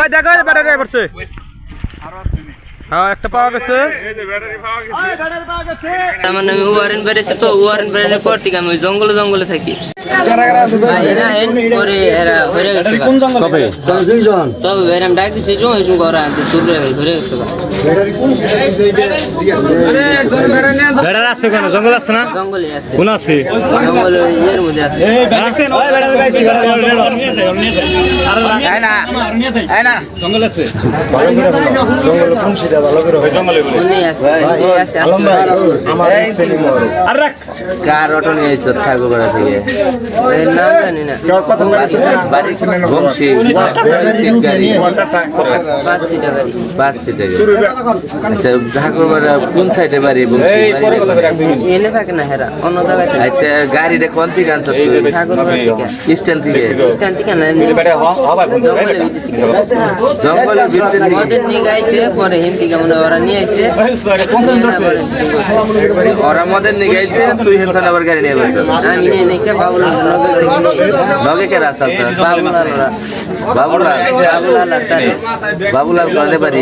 ওই দেখো ব্যাটারি পড়ছে হ্যাঁ একটা পাওয়া গেছে আমার নামে ওয়ারেন্ট বেড়েছে তো ওয়ারেন্ট বেড়ানোর পর থেকে আমি জঙ্গলে জঙ্গলে থাকি তবে এরম ডাক দিচ্ছে ঘর দূর ঘুরে গেছে বেড়ার আছে কেন জঙ্গল আছে না জঙ্গলে আছে কোন আছে জঙ্গল এর মধ্যে আছে জঙ্গল আছে কার অটো নিয়ে এসে ঠাকুরপাড়া থেকে নাম জানি না পাঁচ সিটের আচ্ছা ঠাকুরপাড়া কোন সাইডে বাড়ি এনে থাকে না হেরা অন্য জায়গায় আচ্ছা গাড়িটা কোন থেকে আনছো ঠাকুরপাড়া থেকে স্ট্যান্ড থেকে না জঙ্গলের ভিতরে জঙ্গলের ভিতরে ওদের নিয়ে গাইছে পরে হিন্দি কেমন ওরা নিয়ে আইছে ওরা মদের নিয়ে গেছে তুই হেন আবার গাড়ি নিয়ে বলছো আমি নিয়ে নাকি বাবুলাল লগে কে রাস্তা বাবুলাল বাবুলাল কোনে বাড়ি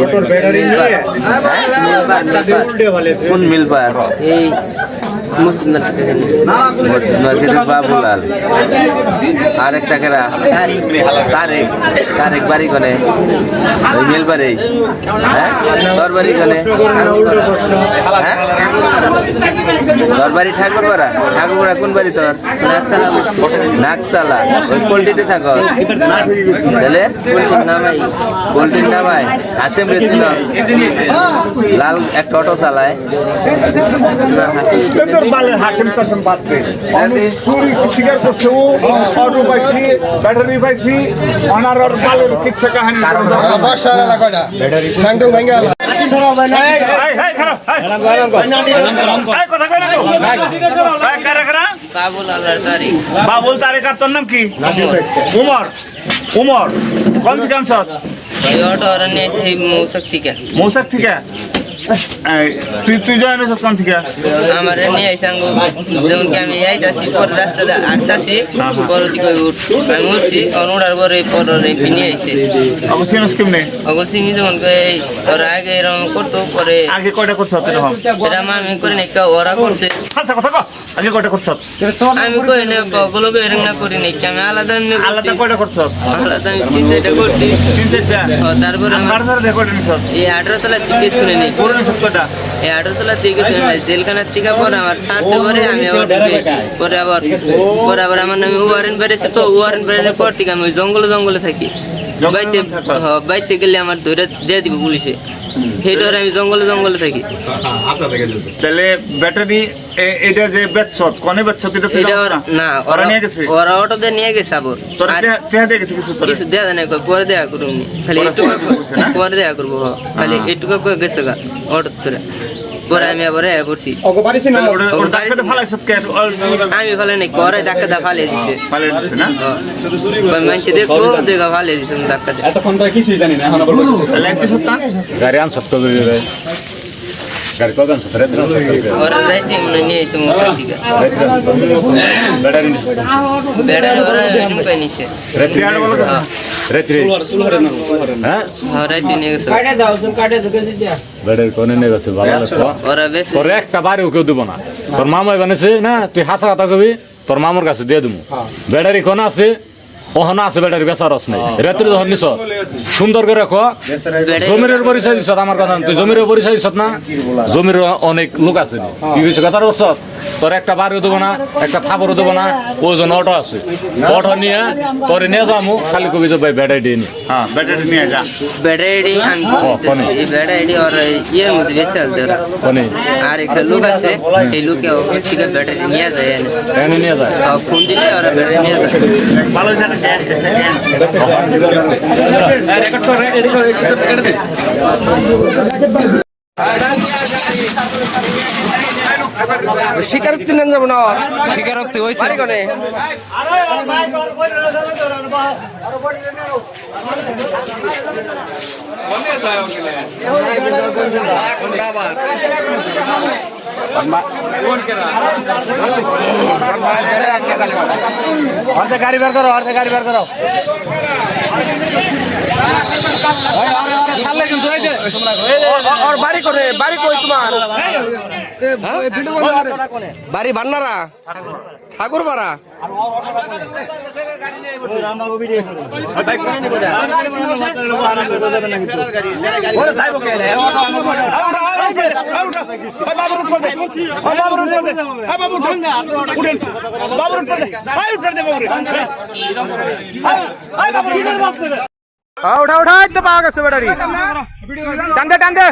কোন মিলপার এই মুসলিম মার্কেটের বাবুলাল আর একটা কেরা তারেক তারেক বাড়ি কোনে ওই মিলপারে হ্যাঁ তোর বাড়ি কোনে হ্যাঁ তোর বাড়ি ঠাকুরপাড়া ঠাকুরপাড়া কোন বাড়ি তোর নাকসালা ওই পোল্ট্রিতে থাকো তাহলে পোল্ট্রির নামাই হাসেম রেছিল লাল একটা অটো চালায় হাসেম চাষেম বাদ দে চুরি স্বীকার করছে অটো পাইছি ব্যাটারি পাইছি অনারর বালের কিচ্ছা কাহিনী বাবুল তারেক আর তোর নাম কি উমর উমর কোন থেকে আনছ মৌসাক থেকে তুই জয়েন হয়েছ কোন থেকে আমার নিয়ে আইসি যেমন কি আমি যাইতাছি পরে রাস্তাতে আটতাছি পরের দিকে আমি উঠছি উঠার পরে পরে নিয়ে আইসে অবশ্যই কেমনে অবশ্যই যেমন ওরা আগে এরকম করতো পরে আগে কয়টা করছ এরকম এরকম আমি করে নাকি ওরা করছে আচ্ছা কথা কও আগে কয়টা করছ আমি কই না ওগুলোকে এরকম না করি নাকি আমি আলাদা আলাদা কয়টা করছ আলাদা আমি 3-4টা করছি 3-4টা তারপরে এই 18 সালের থেকে শুনে নেই এই 18 সালের থেকে শুনে নাই জেলখানার থেকে পরে আমার ছাড়ছে পরে আমি আবার পরে আবার আমার নামে ওয়ারেন্ট বেড়েছে তো ওয়ারেন্ট বেড়ানোর পর থেকে আমি ওই জঙ্গলে থাকি বাইতে গেলে আমার ধরে দিয়ে দিব পুলিশে হেডর আমি জঙ্গলে থাকি তাহলে ব্যাটারি এটা যে বেচছত কোনে বেচছত এটা না ওরা নিয়ে গেছে ওরা অটোতে নিয়ে গেছে আবার কিছু দেয়া না পরে দেয়া করুন খালি একটু পরে দেয়া করবো খালি একটু গেছে গা অটো ছেড়ে পরে আমি আবার পড়ছি আমি ফালে নাই করে ধাক্কা ফালে দিছে মানুষ দেখবো দেখা ফালে দিছে ধাক্কা গাড়ি আনছত গাড়ি কবে আনছত ওরা যাইতে মনে নিয়ে এসে মোটার দিকে বেড়ার ওরা পাই নিছে রাত্রি হ্যাঁ রাইতে নিয়ে গেছে বেড়ের কোনে নিয়ে গেছে ভালো লাগতো ওরা বেশি তোর একটা বাড়িও কেউ দিব না তোর মামাই বানিয়েছে না তুই হাসা কথা কবি তোর মামার কাছে দিয়ে দেবো বেড়ারি কোন আছে ওখানে আছে বেটারি বেচার রস নেই রাত্রি যখন নিছ সুন্দর করে রাখো জমির পরিচয় দিছত আমার কথা তুই জমির পরিচয় দিছত না জমির অনেক লোক আছে কি কিছু কথার বছর তোর একটা বাড়িও দেবো না একটা থাপড়ও দেবো না ওজন অটো আছে অটো নিয়ে তোরে নিয়ে যাবো খালি কবি যে ভাই ব্যাটারি দিয়ে নি হ্যাঁ ব্যাটারি নিয়ে যা ব্যাটারি আমি ব্যাটারি আর ইয়ের মধ্যে বেশি আছে আর একটা লোক আছে এই লোকে অফিস থেকে ব্যাটারি নিয়ে যায় এনে নিয়ে যায় ফোন দিলে ওরা ব্যাটারি নিয়ে যায় ভালো জানা স্বীকারোক্তি নেন যাব না স্বীকারোক্তি হয়েছে গাড়ি বের করো গাড়ি বের করো ওর বাড়ি করে বাড়ি কই তোমার বাড়ি ভান্ডারা ঠাকুরপাড়া উঠা উঠা তো পাওয়া গেছে ব্যাটারি টানতে টানতে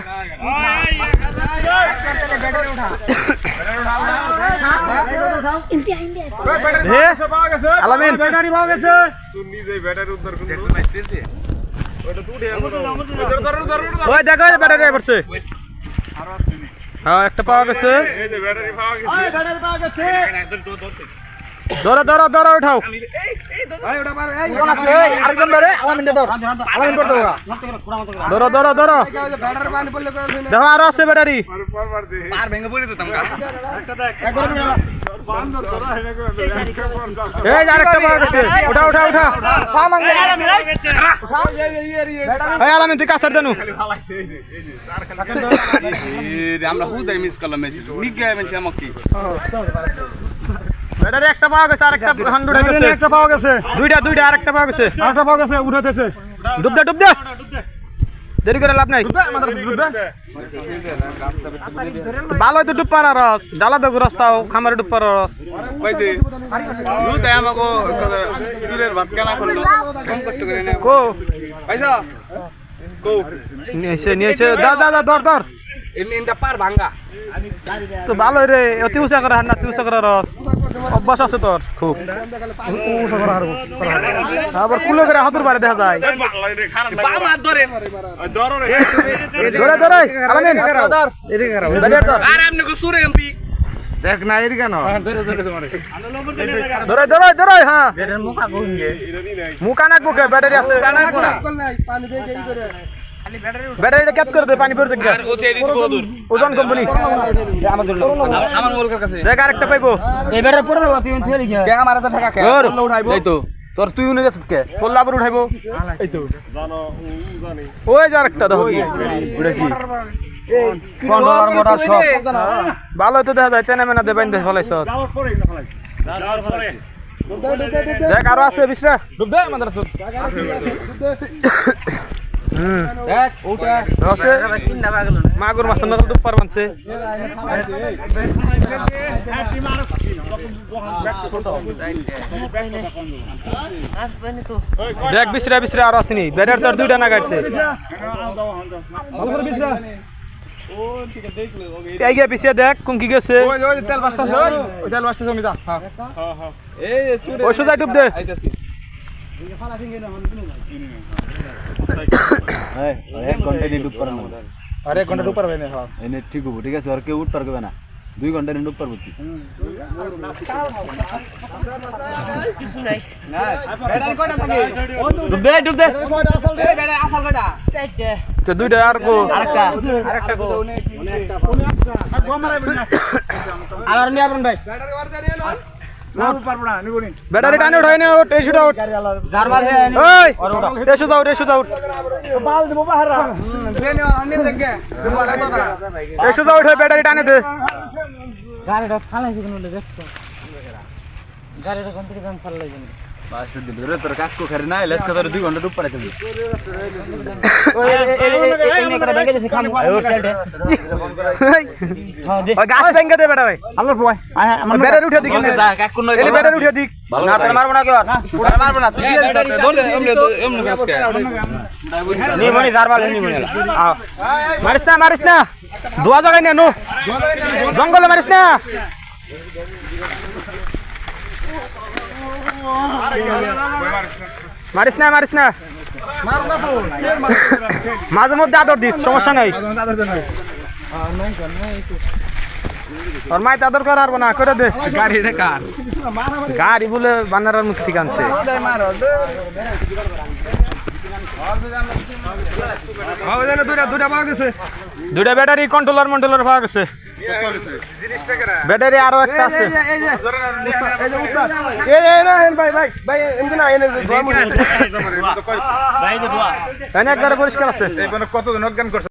আলামিন ব্যাটারি পাওয়া গেছে ওই দেখো ব্যাটারি পড়ছে হ্যাঁ একটা পাওয়া গেছে ধরো ধরো ধরো উঠাও ধরো ধরো ধরো দেখো আরো আছে ব্যাটারি এই আরেকটা পাওয়া গেছে উঠা উঠা উঠা এই আলামিন তুই কাছের দেনু আমরা হুদাই মিস করলাম মেসেজ নিগায় মেসেজ আমাকে ব্যাটারি একটা পাওয়া গেছে আরেকটা 100 উঠে গেছে একটা পাওয়া গেছে দুইটা দুইটা আরেকটা পাওয়া গেছে আরেকটা পাওয়া গেছে উঠাতেছে ডুব দে দেরি করে লাভ নাই ভালো তো ডুব পারা রস ডালা দে রাস্তাও খামারে ডুব পারা রস কইছে হুদাই আমাকে চুলের ভাত কেনা করলো কম কষ্ট করে না কো পয়সা কো নিয়েছে দা দা দা ধর ধর ইনটা পার ভাঙা তো ভালো রে অতি উঁচা করা হার না তুই উঁচা করা রস অভ্যাস আছে তোর খুব উঁচা করা হারবো আবার কুলো করে হাতুর বারে দেখা যায় ধরে ধরে আলামিন এদিকে ধর আর আপনি কো সুরে এমপি দেখ না এদিকে কেন ধরে ধরে ধরে হ্যাঁ মুখা নাক মুখে ব্যাটারি আছে ব্যাটারিটা ক্যাপ করে দে পানি পড়ছে আর ওতে দিস কদুর ওজন কোম্পানি আমার মোলকার কাছে দেখ আরেকটা পাইবো এই বেড়ে পড়ে তুই তুই লিখে কে আমার তো টাকা কে উঠাইবো এই তো তোর তুই উনি গেছিস কে তোর লাভর উঠাইবো এই তো জানো ওই যে আরেকটা দেখো কি ওটা কি $15 মোটর সব ভালো তো দেখা যায় তেনা মেনা দেবেন দেখ ফলাইছ দেখ আরো আছে বিশরা ডুব দে আমাদের তো দেখ ওটা রসে মাগুর মাছ নজর ডুব পারবানছে দেখ বিশরা বিশরা আর আসেনি ব্যাটার তোর দুইটা না কাটছে এই গিয়ে পিছিয়ে দেখ কোন কি গেছে ওই তেল বাস্তাছে ওই তেল বাস্তাছে আমি যা হ্যাঁ হ্যাঁ এই সুরে ওই সোজা ডুব দে আইতাছি এক ঘন্টা ডুব পারবে না আরে 1 ঘন্টা ডুব পারবে না হ্যাঁ এনে ঠিক হবো ঠিক আছে আর কেউ উঠ পারবে না 2 ঘন্টা ডুব পারবো তুই ডুব দে তো দুইটা আর গো আরেকটা গো আর নিয়ে আসুন ভাই ব্যাটারি টানে উঠাই না ও টেস্ট আউট জারমাল হে ওই টেস্ট আউট বাল দেবো বাহারা ট্রেনে আনি দেখে টেস্ট আউট হে ব্যাটারি টানে দে গাড়িটা ফালাই দিবেন বলে দেখছো গাড়িটা কোন থেকে জান ফালাই দিবেন বাস দিলে তোর কাকু খারি না লেস করে 2 ঘন্টা ডুব পারে তুমি ওই এনে করে ব্যাংকে যাচ্ছে খাম ওর সাইডে ওই গাছ ভেঙে দে ব্যাটারি আল্লাহর ভয় আমার ব্যাটারি উঠে দিক কাকু নয় এনে ব্যাটারি উঠে দিক না তোর মারবো না কেউ পুরা মারবে না তুই ধরে এমনি কাজকে নি মনি জারমাল নি মনি মারিস না দোয়া জায়গায় নে নো জঙ্গলে মারিস না মারিস না মাঝে মধ্যে আদর দিস সমস্যা নাই তোর মাই আদর করার না করে দে গাড়িটা কার গাড়ি বলে বান্নারার মুখ থেকে আনছে দুইটা ব্যাটারি কন্ট্রোলার পাওয়া গেছে ব্যাটারি আরো একটা আছে একবারে পরিষ্কার আছে কতজন অজ্ঞান করছে